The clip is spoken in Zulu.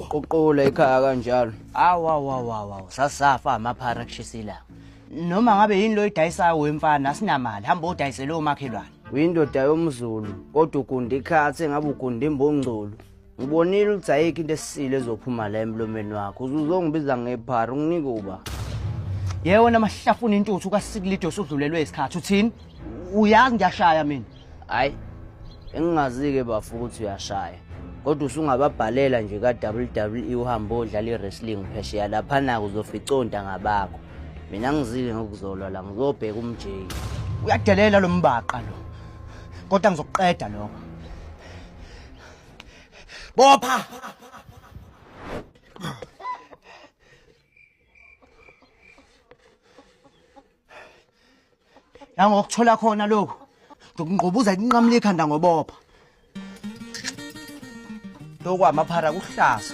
Qoqola ekhaya kanjalo. Awa sasafa amaphara kushisila. Noma ngabe yini lo idayisayo wemfana asinamali hamba odayisele omakhelwane. Uyindoda yomZulu kodwa ugunda ikhathi engabe ugunda imbongcolo. Ngibonile ukuthi ayikho into esisile ezophuma la emlomeni wakho. Uzozongibiza ngephara unginike uba. Yewona mahlafuna intuthu kaSiglido osudlulelwe isikhathi uthini? Uyazi ngiyashaya mina. Hayi. Engingazike bafu ukuthi uyashaya. Kodwa usungababhalela nje ka WWE uhamba odlala iwrestling phesheya lapha na uzoficonda ngabakho. Mina ngizile ngokuzolwa la ngizobheka umjeyi. Uyadelela lo mbaqa lo. Kodwa ngizokuqeda lokho. Bopha. Yangokuthola khona lokho. Ngokungqubuza inqamla ikhanda ngobopha. Lokwamaphara kuhlaza.